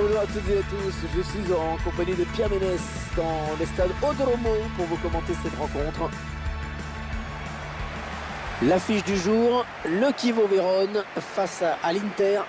Bonjour à toutes et à tous, je suis en compagnie de Pierre Ménès dans le stade Odromo pour vous commenter cette rencontre. L'affiche du jour, le Chievo Vérone face à l'Inter.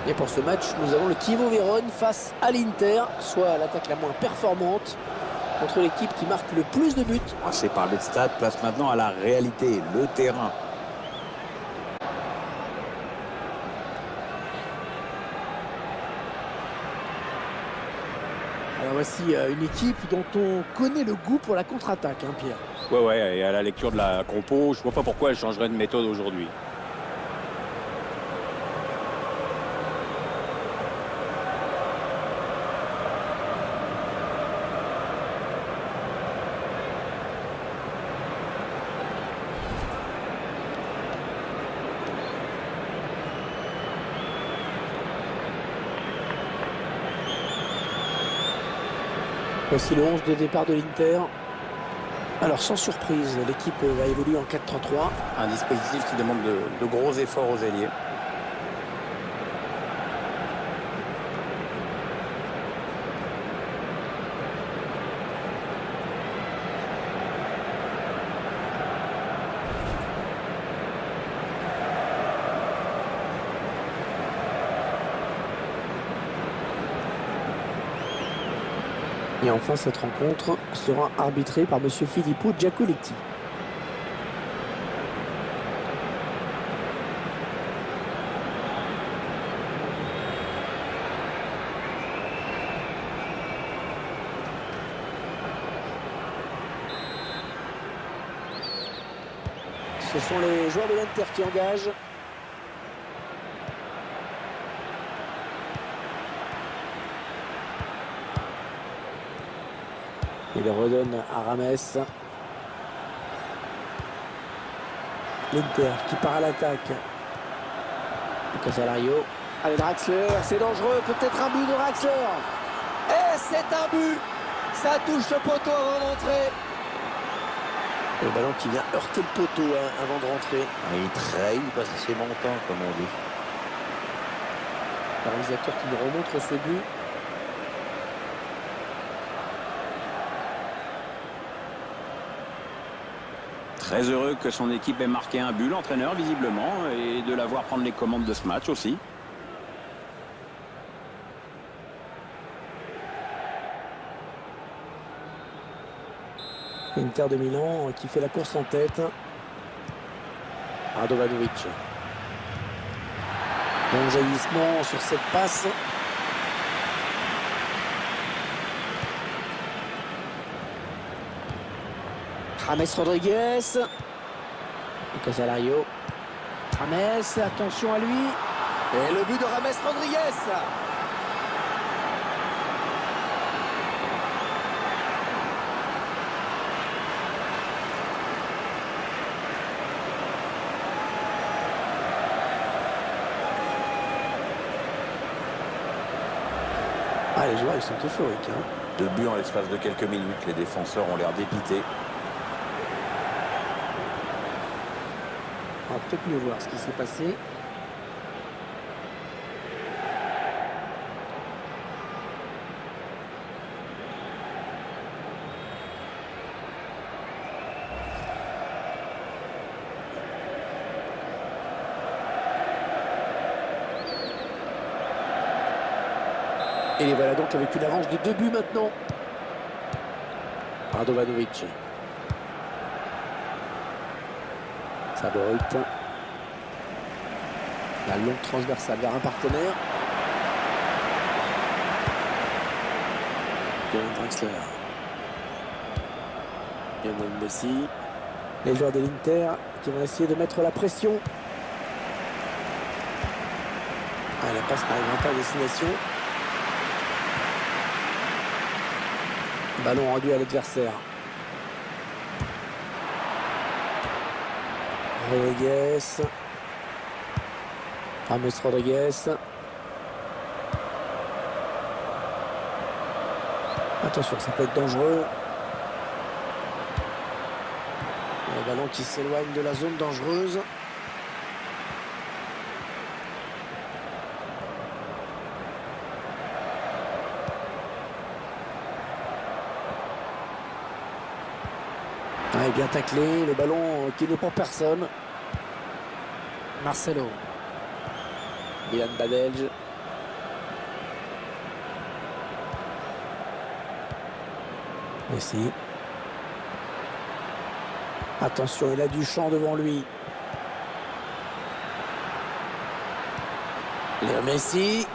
Et pour ce match, nous avons le Chievo Vérone face à l'Inter, soit l'attaque la moins performante contre l'équipe qui marque le plus de buts. Assez parlé de stade, place maintenant à la réalité, le terrain. Alors voici une équipe dont on connaît le goût pour la contre-attaque, hein, Pierre. Ouais, et à la lecture de la compo, je vois pas pourquoi elle changerait de méthode aujourd'hui. Voici le 11 de départ de l'Inter. Alors sans surprise, l'équipe va évoluer en 4-3-3. Un dispositif qui demande de gros efforts aux ailiers. Et enfin, cette rencontre sera arbitrée par M. Filippo Giacoletti. Ce sont les joueurs de l'Inter qui engagent. Il redonne à Rames. L'Inter qui part à l'attaque. Casalario. Allez, Draxler, c'est dangereux. Peut-être un but de Draxler. Et c'est un but. Ça touche le poteau avant d'entrer. Le ballon qui vient heurter le poteau avant de rentrer. Il trahit parce que c'est montant, comme on dit. Le réalisateur qui nous remontre ce but. Très heureux que son équipe ait marqué un but, l'entraîneur visiblement, et de la voir prendre les commandes de ce match aussi. Inter de Milan qui fait la course en tête. Radovanovic. Bon jaillissement sur cette passe. James Rodriguez. Casalario. James, attention à lui. Et le but de James Rodriguez. Ah, les joueurs, ils sont euphoriques. Hein. 2 buts en l'espace de quelques minutes. Les défenseurs ont l'air dépités. On va peut-être mieux voir ce qui s'est passé. Et les voilà donc avec une avance de 2 buts maintenant. Radovanovic. Saborit. La longue transversale vers un partenaire. Kevin Draxler. Lionel Messi. Les joueurs de l'Inter qui vont essayer de mettre la pression. Ah, la passe n'arrivera pas à destination. Ballon rendu à l'adversaire. Rodriguez. James Rodriguez. Attention, ça peut être dangereux. Le ballon qui s'éloigne de la zone dangereuse. Ah, bien taclé, le ballon qui n'est pour personne. Marcelo. Milan Badelj. Messi. Attention, il a du champ devant lui. Léo Messi.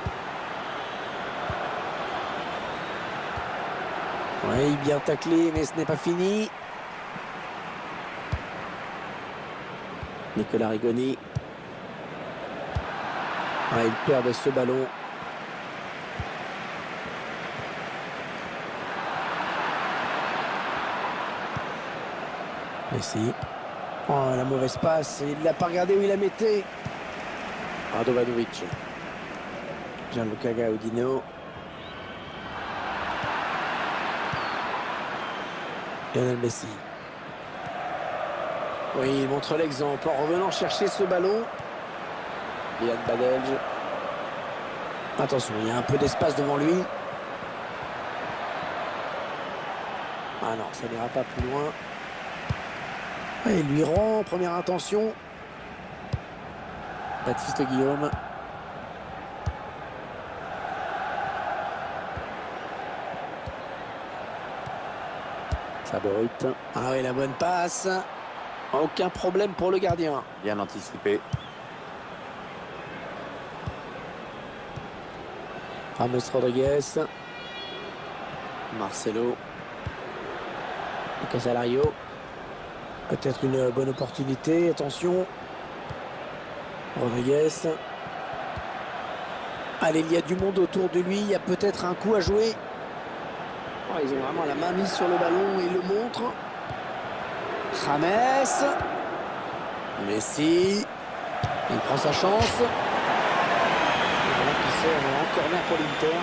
Oui, bien taclé, mais ce n'est pas fini. Nicolas Rigoni. Ah, il perd ce ballon. Messi. Oh, la mauvaise passe. Il ne l'a pas regardé où il la mettait. Radovanovic. Gianluca Gaudino. Lionel Messi. Oui, il montre l'exemple en revenant chercher ce ballon. Milan Badelj. Attention, il y a un peu d'espace devant lui. Ah non, ça n'ira pas plus loin. Et il lui rend, première intention. Baptiste Guillaume. Saborite. Ah oui, la bonne passe. Aucun problème pour le gardien. Bien anticipé. James Rodriguez. Marcelo. Casalario. Peut-être une bonne opportunité. Attention. Rodriguez. Allez, il y a du monde autour de lui. Il y a peut-être un coup à jouer. Oh, ils ont vraiment la main mise sur le ballon et le montrent. James. Messi. Il prend sa chance. Le ballon qui sort en corner pour l'Inter.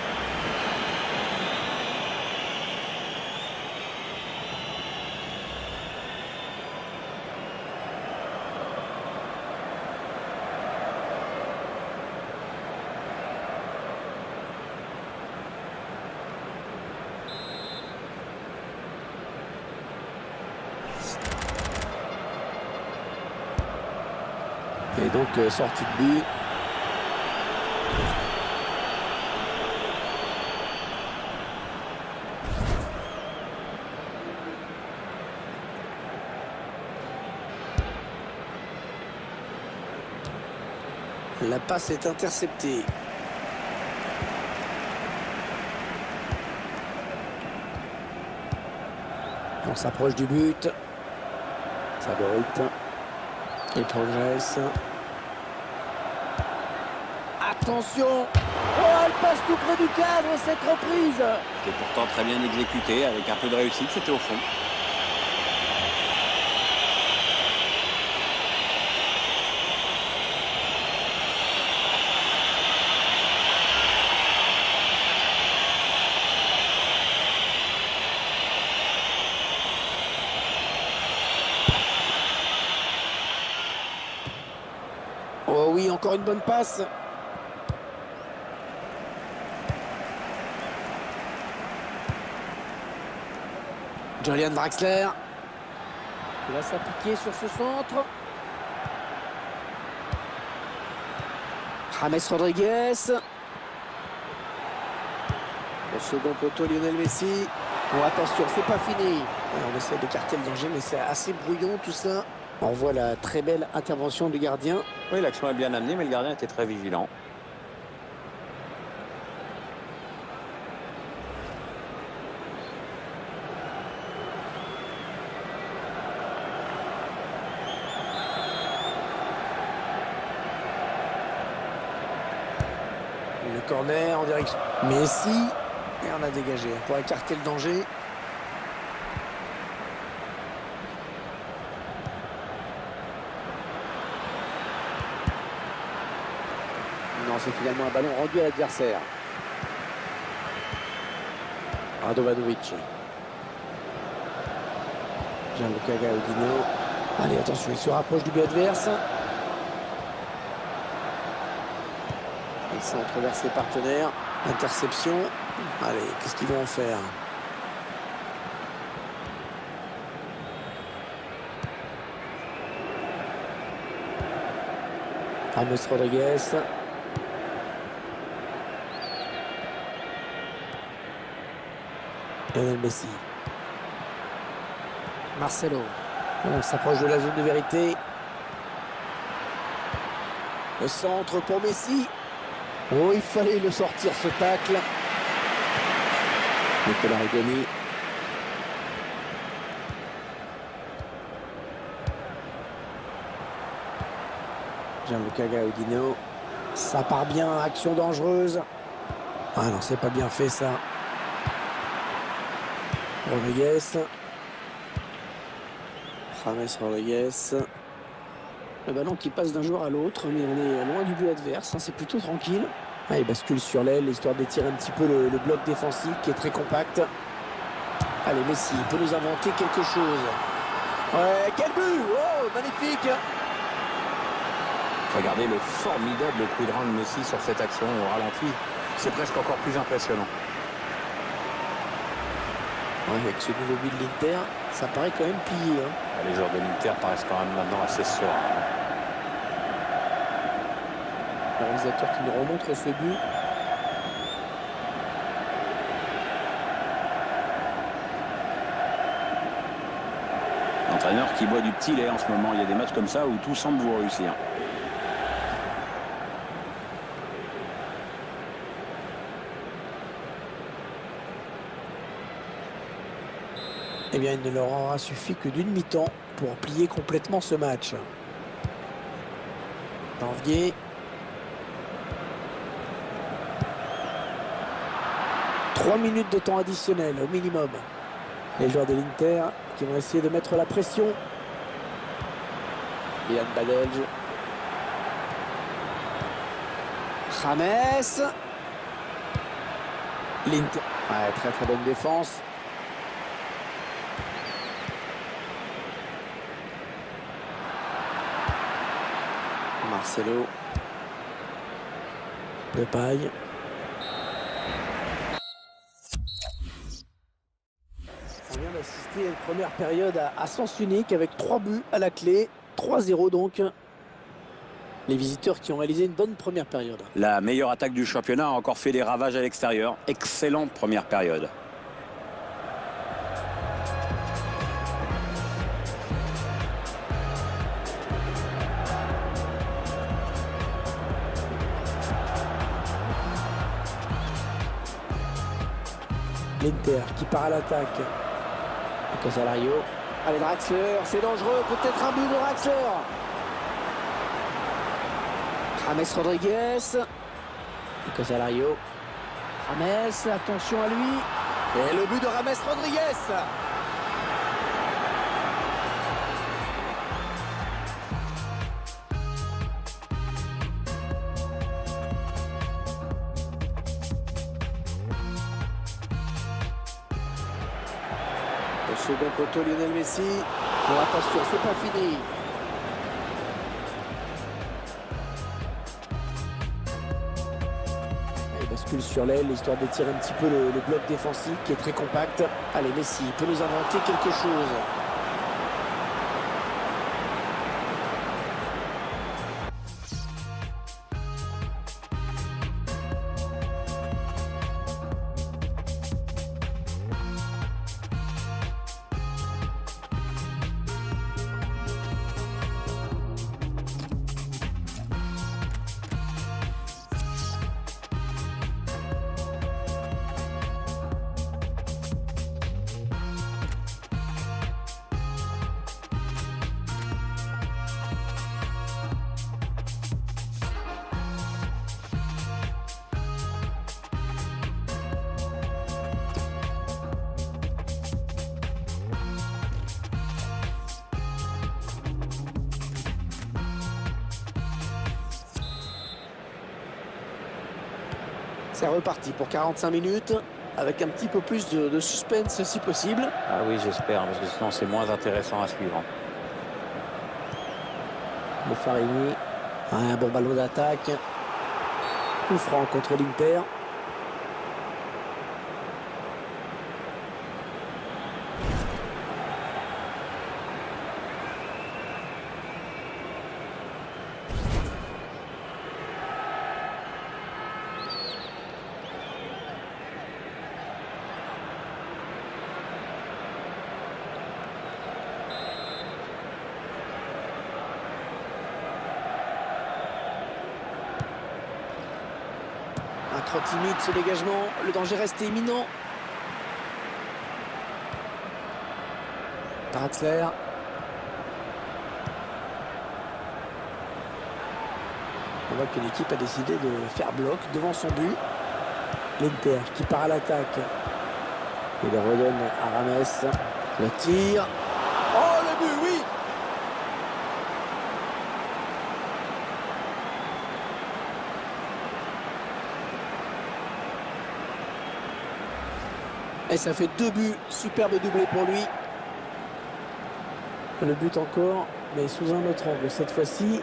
Et donc, sortie de but. La passe est interceptée. On s'approche du but. Saborite. Il progresse. Attention! Oh, elle passe tout près du cadre, cette reprise! C'était pourtant très bien exécuté, avec un peu de réussite, c'était au fond. Oh oui, encore une bonne passe. Julian Draxler. Il va s'appliquer sur ce centre. James Rodriguez. Au second poteau, Lionel Messi. Oh, attention, c'est pas fini. On essaie d'écarter le danger, mais c'est assez brouillon tout ça. On voit la très belle intervention du gardien. Oui, l'action est bien amenée, mais le gardien était très vigilant. Le corner en direction Messi. Et on a dégagé pour écarter le danger. Non, c'est finalement un ballon rendu à l'adversaire. Radovanovic. Gianluca Gaudino. Allez, attention, il se rapproche du but adverse. Il centre vers ses partenaires. Interception. Allez, qu'est-ce qu'ils vont en faire? James Rodriguez. Lionel Messi. Marcelo. On s'approche de la zone de vérité. Le centre pour Messi. Oh, il fallait le sortir, ce tacle. Nicolas Rigoni. Gianluca Gaudino. Ça part bien, action dangereuse. Ah non, c'est pas bien fait ça. Rodriguez. James Rodriguez. Le ballon qui passe d'un joueur à l'autre, mais on est loin du but adverse, hein, c'est plutôt tranquille. Ah, il bascule sur l'aile, histoire d'étirer un petit peu le bloc défensif qui est très compact. Allez, Messi, il peut nous inventer quelque chose. Ouais, quel but! Oh, magnifique! Regardez le formidable coup de rein de Messi sur cette action au ralenti. C'est presque encore plus impressionnant. Ouais, avec ce nouveau but de l'Inter, ça paraît quand même plié. Hein. Les joueurs de l'Inter paraissent quand même maintenant assez sereins. Le réalisateur qui nous remontre ce but. L'entraîneur qui boit du petit lait en ce moment. Il y a des matchs comme ça où tout semble vous réussir. Eh bien, il ne leur aura suffi que d'une mi-temps pour plier complètement ce match. Janvier. Trois minutes de temps additionnel au minimum. Les joueurs de l'Inter qui vont essayer de mettre la pression. Yann Badelj. James. L'Inter. Ouais, très très bonne défense. Marcelo. Depay. On vient d'assister à une première période à sens unique avec 3 buts à la clé. 3-0 donc. Les visiteurs qui ont réalisé une bonne première période. La meilleure attaque du championnat a encore fait des ravages à l'extérieur. Excellente première période. L'Inter qui part à l'attaque. Casalario. Allez, Draxler, c'est dangereux. Peut-être un but de Draxler. James Rodriguez. Casalario. James, attention à lui. Et le but de James Rodriguez. Au second poteau, Lionel Messi. Bon, attention, c'est pas fini. Il bascule sur l'aile, histoire d'étirer un petit peu le bloc défensif qui est très compact. Allez, Messi, il peut nous inventer quelque chose. C'est reparti pour 45 minutes, avec un petit peu plus de suspense si possible. Ah oui, j'espère, parce que sinon c'est moins intéressant à suivre. Boffarini, un bon ballon d'attaque. Coup franc contre l'Inter. Trop timide ce dégagement, le danger reste imminent. Draxler. On voit que l'équipe a décidé de faire bloc devant son but. L'Inter qui part à l'attaque. Il le redonne à Rames. Le tir. Oh le but, oui! Et ça fait 2 buts, superbe doublé pour lui. Le but encore, mais sous un autre angle cette fois-ci.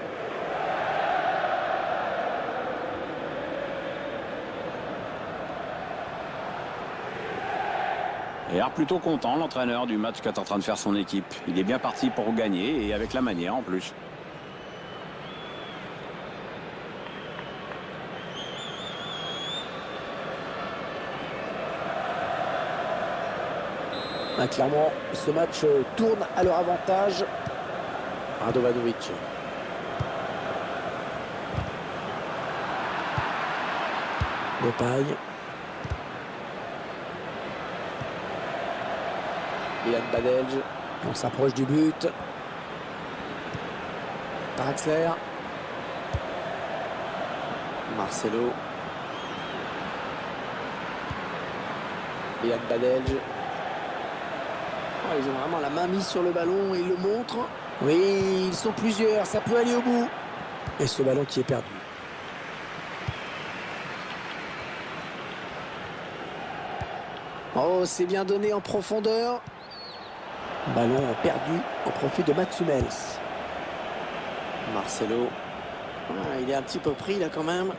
Et alors plutôt content l'entraîneur du match qu'est en train de faire son équipe. Il est bien parti pour gagner et avec la manière en plus. Ah, clairement, ce match tourne à leur avantage. Radovanovic. Depay. Milan Badelj. On s'approche du but. Draxler. Marcelo. Milan Badelj. Oh, ils ont vraiment la main mise sur le ballon et ils le montrent. Oui, ils sont plusieurs, ça peut aller au bout. Et ce ballon qui est perdu. Oh, c'est bien donné en profondeur. Ballon perdu au profit de Mats Hummels. Marcelo. Ah, il est un petit peu pris là quand même.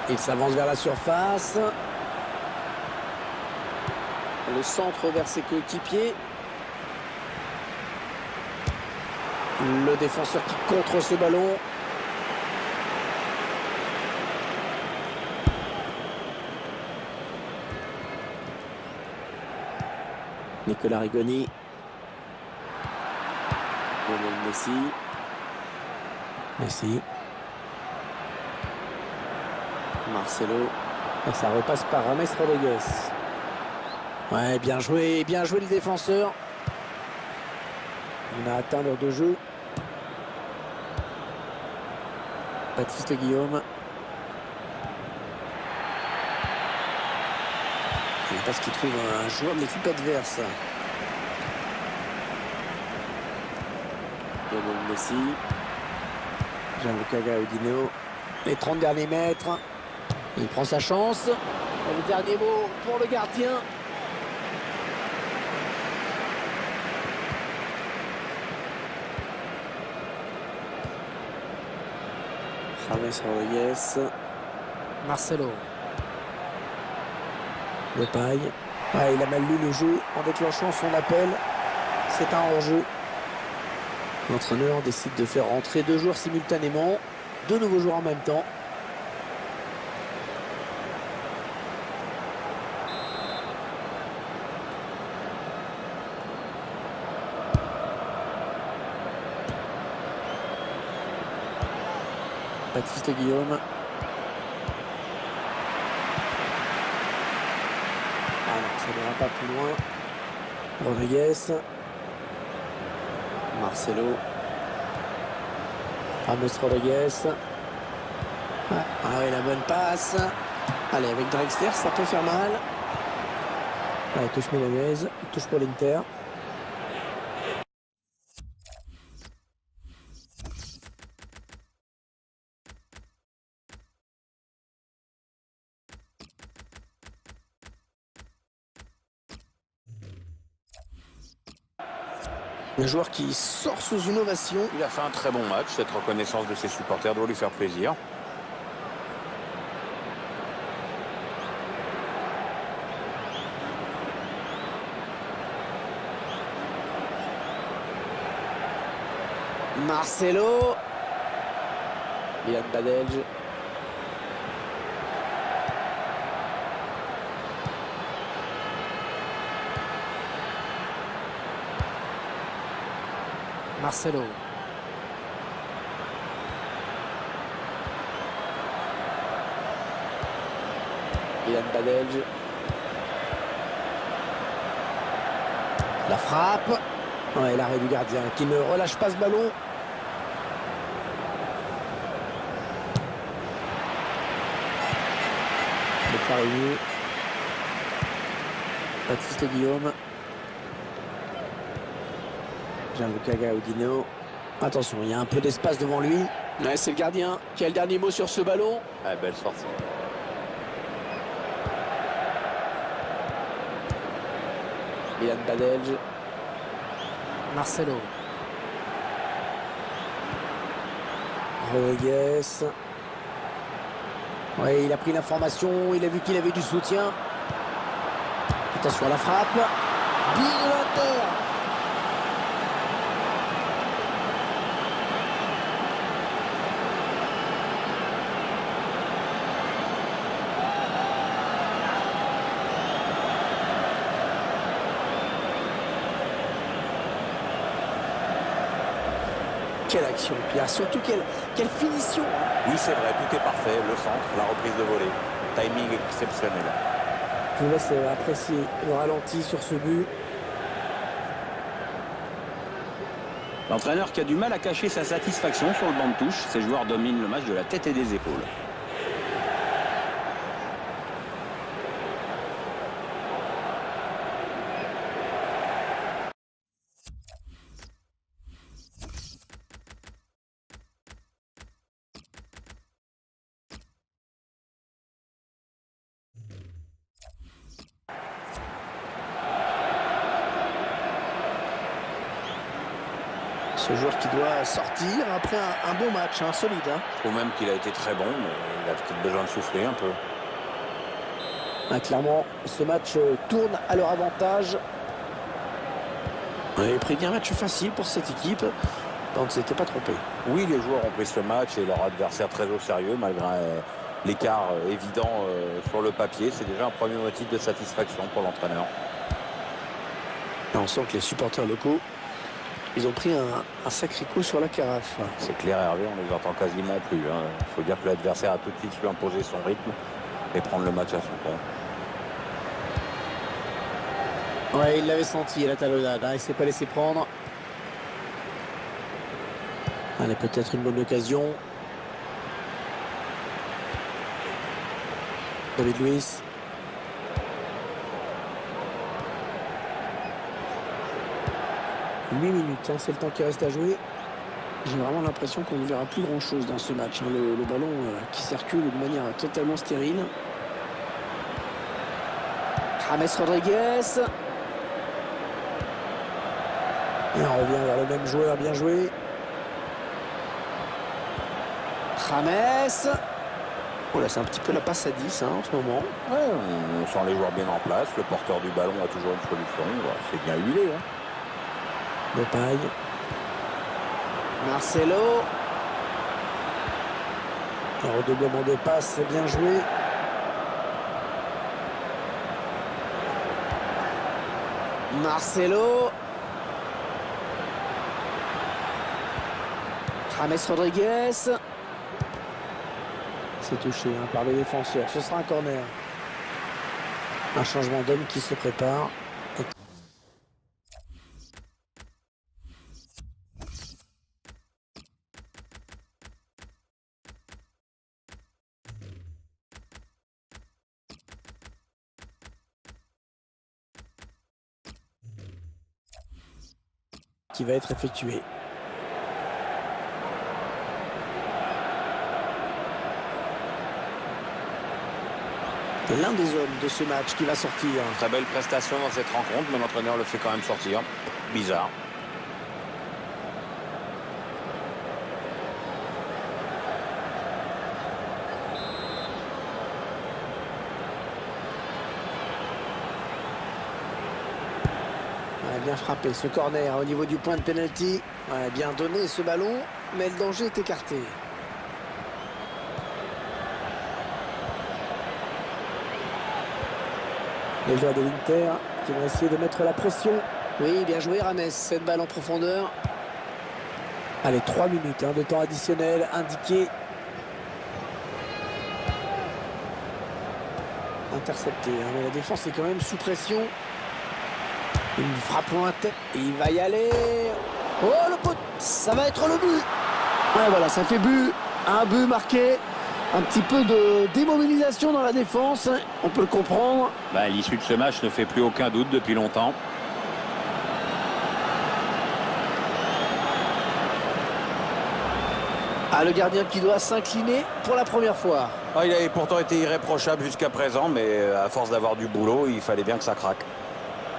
Il s'avance vers la surface. Le centre vers ses coéquipiers. Le défenseur qui contre ce ballon. Nicolas Rigoni. Lionel Messi. Messi. Marcelo. Et ça repasse par Rames Rodriguez. Ouais, bien joué le défenseur. On a atteint l'heure de jeu. Baptiste Guillaume. Et parce qu'il trouve un joueur de l'équipe adverse. Lionel Messi. Gianluca Gaudino. Les 30 derniers mètres. Il prend sa chance. Et le dernier mot pour le gardien. James Rodriguez. Marcelo. Depay. Ah, il a mal lu le jeu en déclenchant son appel. C'est un hors-jeu. L'entraîneur décide de faire rentrer 2 joueurs simultanément. 2 nouveaux joueurs en même temps. Baptiste Guillaume. Ah non, ça n'ira pas plus loin. Rodriguez. Marcelo. James Rodriguez. Ah oui, la bonne passe. Allez, avec Draxler, ça peut faire mal. Allez, touche Milanese. Touche pour l'Inter. Un joueur qui sort sous une ovation. Il a fait un très bon match. Cette reconnaissance de ses supporters doit lui faire plaisir. Marcelo. Milan Badelj. Marcelo. Milan Badelj. La frappe. Ouais, l'arrêt du gardien qui ne relâche pas ce ballon. Le Farini. Baptiste Guillaume. Gianluca Gaudino. Attention, il y a un peu d'espace devant lui. Ouais, c'est le gardien qui a le dernier mot sur ce ballon. Ah, belle sortie. Milan Badelj. Marcelo. Rodriguez. Ouais, il a pris l'information, il a vu qu'il avait du soutien. Attention à la frappe. But de l'Inter. Quelle action, Pierre, surtout quelle finition. Oui, c'est vrai, tout est parfait. Le centre, la reprise de volée. Timing exceptionnel. Je vous laisse apprécier le ralenti sur ce but. L'entraîneur qui a du mal à cacher sa satisfaction sur le banc de touche. Ses joueurs dominent le match de la tête et des épaules. Ce joueur qui doit sortir après un bon match, solide. Je trouve même qu'il a été très bon, mais il a peut-être besoin de souffler un peu. Clairement, ce match tourne à leur avantage. On avait prédit un match facile pour cette équipe. On ne s'était pas trompé. Oui, les joueurs ont pris ce match et leur adversaire très au sérieux, malgré l'écart évident sur le papier. C'est déjà un premier motif de satisfaction pour l'entraîneur. On sent que les supporters locaux, ils ont pris un sacré coup sur la carafe. C'est clair, Hervé, on ne les entend quasiment plus. Il faut dire que l'adversaire a tout de suite su imposer son rythme et prendre le match à son compte. Ouais, il l'avait senti, la talonnade. Il ne s'est pas laissé prendre. Allez, peut-être une bonne occasion. David Luiz. « 8 minutes, c'est le temps qui reste à jouer. J'ai vraiment l'impression qu'on ne verra plus grand-chose dans ce match. Le ballon qui circule de manière totalement stérile. James Rodriguez. Et on revient vers le même joueur, bien joué. James. Oh là, c'est un petit peu la passe à 10 en ce moment. Ouais, on sent les joueurs bien en place. Le porteur du ballon a toujours une solution. C'est bien huilé. De paille. Marcelo. Un redoublement de passe, c'est bien joué. Marcelo. James Rodriguez. C'est touché par le défenseur. Ce sera un corner. Un changement d'homme qui se prépare. Qui va être effectué. L'un des hommes de ce match qui va sortir. Très belle prestation dans cette rencontre, mais l'entraîneur le fait quand même sortir. Bizarre. bien frappé ce corner au niveau du point de pénalty. Ouais, bien donné ce ballon, mais le danger est écarté. Les joueurs de l'Inter qui vont essayer de mettre la pression. Oui, bien joué Rames, cette balle en profondeur. Allez, 3 minutes de temps additionnel indiqué. Intercepté, mais la défense est quand même sous pression. Une frappe lointaine et il va y aller. Oh le pot, ça va être le but. Ouais, voilà, ça fait but. Un but marqué. Un petit peu de démobilisation dans la défense, on peut le comprendre. L'issue de ce match ne fait plus aucun doute depuis longtemps. Ah, le gardien qui doit s'incliner pour la première fois. Il avait pourtant été irréprochable jusqu'à présent, mais à force d'avoir du boulot, il fallait bien que ça craque.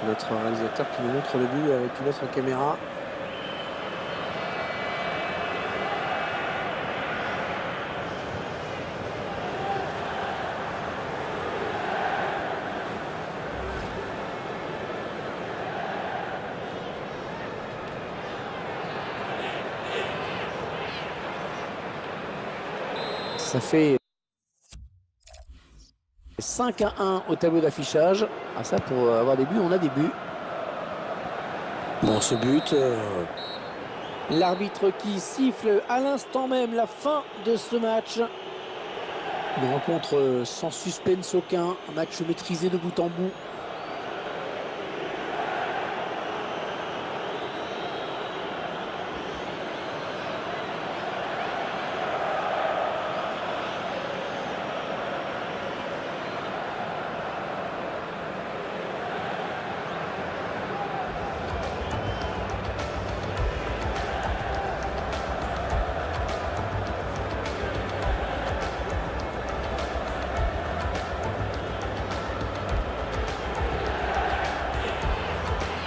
Notre réalisateur qui nous montre le but avec une autre caméra. Ça fait 5-1 au tableau d'affichage. Ah, ça, pour avoir des buts, on a des buts. Bon, ce but... L'arbitre qui siffle à l'instant même la fin de ce match. Une rencontre sans suspense aucun. Un match maîtrisé de bout en bout.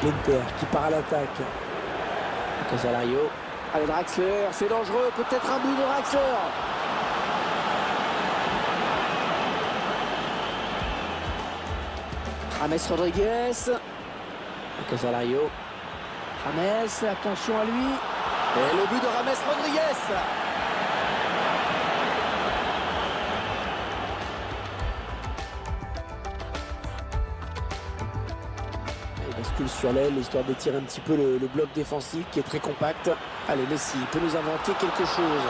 L'Inter qui part à l'attaque. Casalario. Allez, Draxler, c'est dangereux. Peut-être un but de Draxler. James Rodriguez. Casalario. James, attention à lui. Et le but de James Rodriguez. Bascule sur l'aile, histoire d'étirer un petit peu le bloc défensif qui est très compact. Allez, Messi peut nous inventer quelque chose.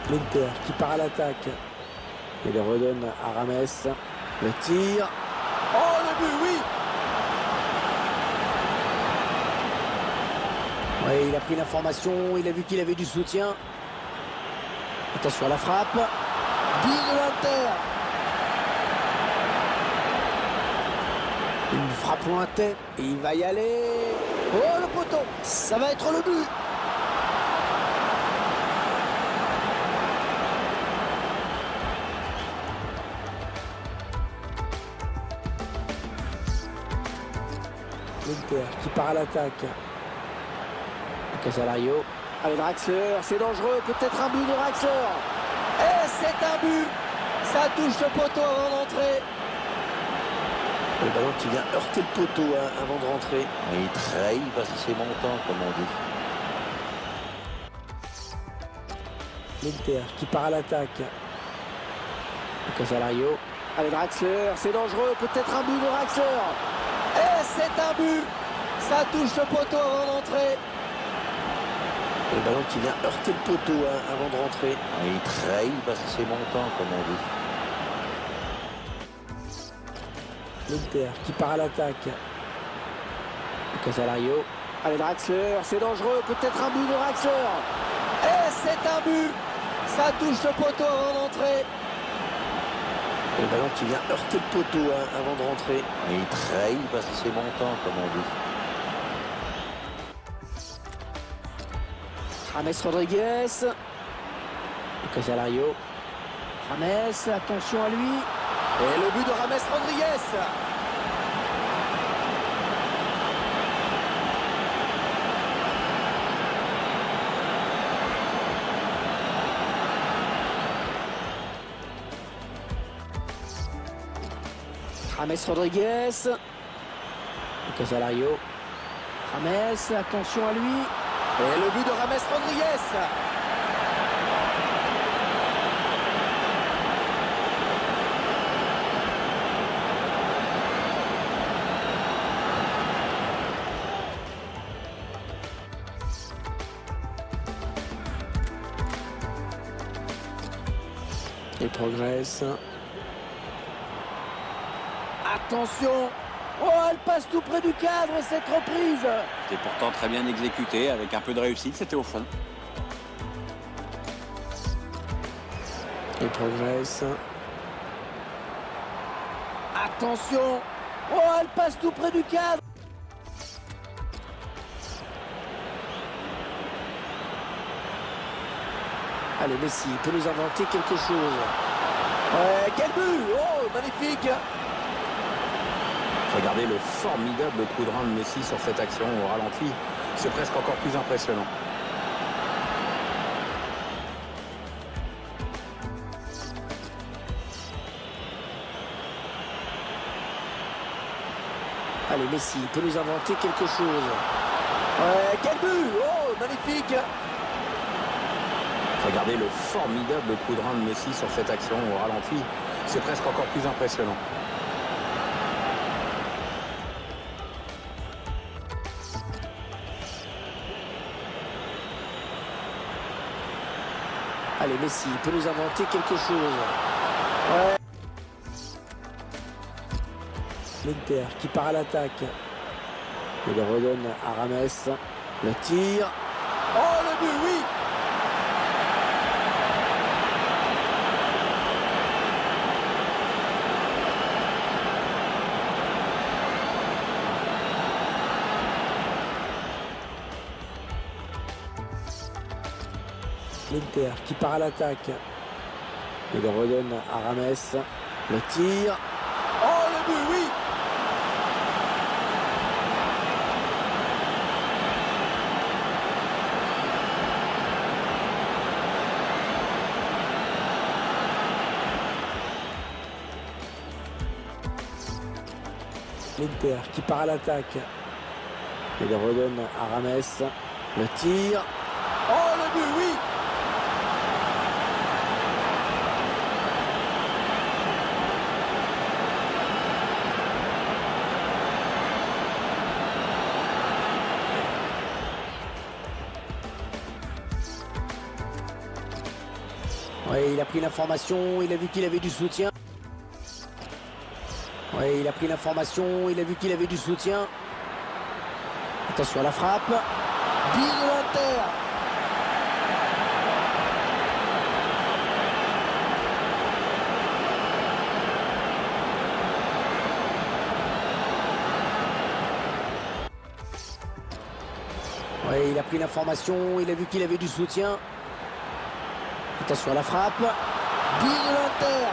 L'Inter qui part à l'attaque. Il le redonne à Rames. Le tir. Oh, le but, oui! Oui, il a pris l'information, il a vu qu'il avait du soutien. Attention à la frappe. But de l'Inter. Une frappe lointaine et il va y aller. Oh, le poteau, ça va être le but. L'Inter qui part à l'attaque. Casalario. Allez, Draxler, c'est dangereux, peut-être un but de Draxler. Et c'est un but. Ça touche le poteau avant d'entrer. Le ballon qui vient heurter le poteau avant de rentrer. Et il trahit parce que c'est montant, comme on dit. L'Inter qui part à l'attaque. Casalario. Allez, Draxler, c'est dangereux, peut-être un but de Draxler. Et c'est un but. Ça touche le poteau avant d'entrer. Le ballon qui vient heurter le poteau avant de rentrer. Et il trahit parce que c'est montant, comme on dit. L'Inter qui part à l'attaque. Casalario. Allez, Draxler, c'est dangereux, peut-être un but de Draxler. Et c'est un but. Ça touche le poteau avant d'entrer. Le ballon qui vient heurter le poteau avant de rentrer. Et il trahit parce que c'est montant, comme on dit. James Rodriguez. Casalario. James, attention à lui. Et le but de James Rodriguez. James Rodriguez. Casalario. James, attention à lui. Et le but de James Rodriguez. Il progresse. Attention. Oh, elle passe tout près du cadre, cette reprise. C'était pourtant très bien exécuté, avec un peu de réussite, c'était au fond. Il progresse. Attention. Oh, elle passe tout près du cadre. Allez, Messi peut nous inventer quelque chose. Ouais, quel but! Oh, magnifique! Regardez le formidable coup de rein de Messi sur cette action au ralenti. C'est presque encore plus impressionnant. Allez, Messi peut nous inventer quelque chose. Ouais, quel but! Oh, magnifique! Regardez le formidable coup de rein de Messi sur cette action au ralenti. C'est presque encore plus impressionnant. Allez, Messi peut nous inventer quelque chose. Ouais. L'Inter qui part à l'attaque. Il le redonne à Rames. Le tir. Oh, le but, oui! L'Inter qui part à l'attaque. Il le redonne à Rames. Le tir. Oh, le but, oui! L'Inter qui part à l'attaque. Il le redonne à Rames. Le tir. Oh, le but, oui! Ouais, il a pris l'information, il a vu qu'il avait du soutien. Ouais, il a pris l'information, il a vu qu'il avait du soutien. Attention à la frappe. But de l'Inter. Ouais, il a pris l'information, il a vu qu'il avait du soutien. Attention à la frappe. But de l'Inter.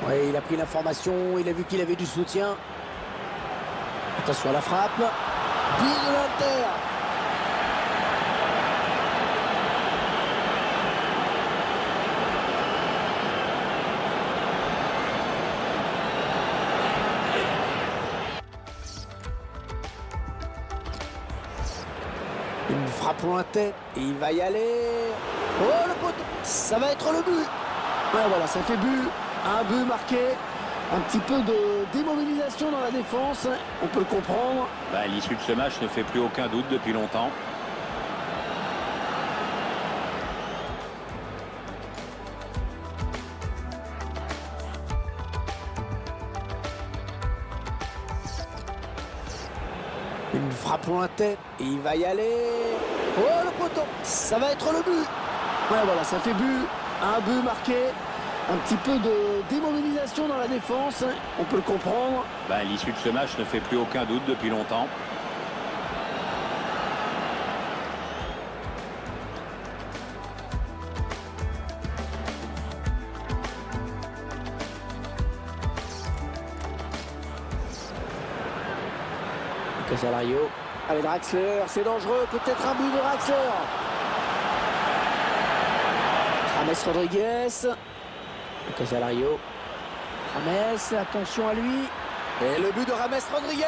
Ouais, il a pris l'information, il a vu qu'il avait du soutien. Attention à la frappe. But de l'Inter. Une frappe lointaine et il va y aller. Oh, le poteau, ça va être le but. Ouais, voilà, ça fait but. Un but marqué. Un petit peu de démobilisation dans la défense, on peut le comprendre. L'issue de ce match ne fait plus aucun doute depuis longtemps. Une frappe lointaine et il va y aller. Oh, le poteau, ça va être le but. Ouais, voilà, ça fait but. Un but marqué. Un petit peu de démobilisation dans la défense, on peut le comprendre. L'issue de ce match ne fait plus aucun doute depuis longtemps. Casalario. Allez, Draxler, c'est dangereux. Peut-être un but de Draxler. James Rodriguez. Casalario. James, attention à lui. Et le but de James Rodriguez.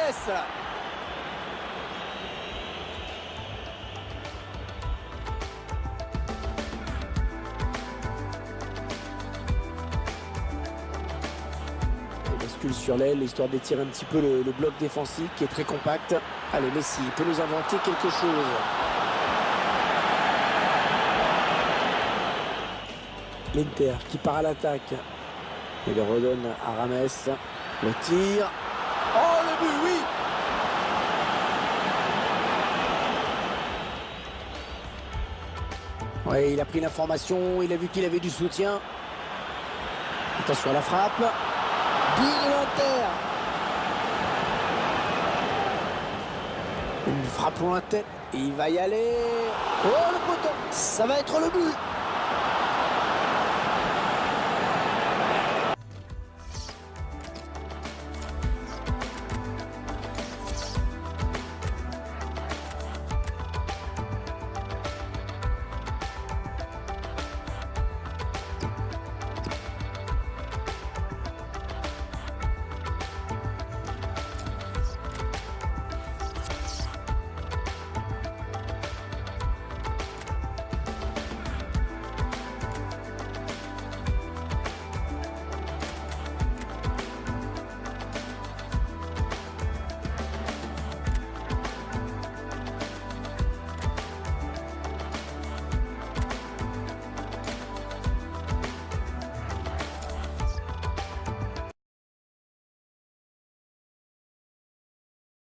Il bascule sur l'aile, histoire d'étirer un petit peu le bloc défensif qui est très compact. Allez, Messi peut nous inventer quelque chose. L'Inter qui part à l'attaque. Il le redonne à Rames. Le tir. Oh, le but, oui! Oui, il a pris l'information, il a vu qu'il avait du soutien. Attention à la frappe. But de l'Inter. Une frappe lointaine. Et il va y aller. Oh, le poteau! Ça va être le but!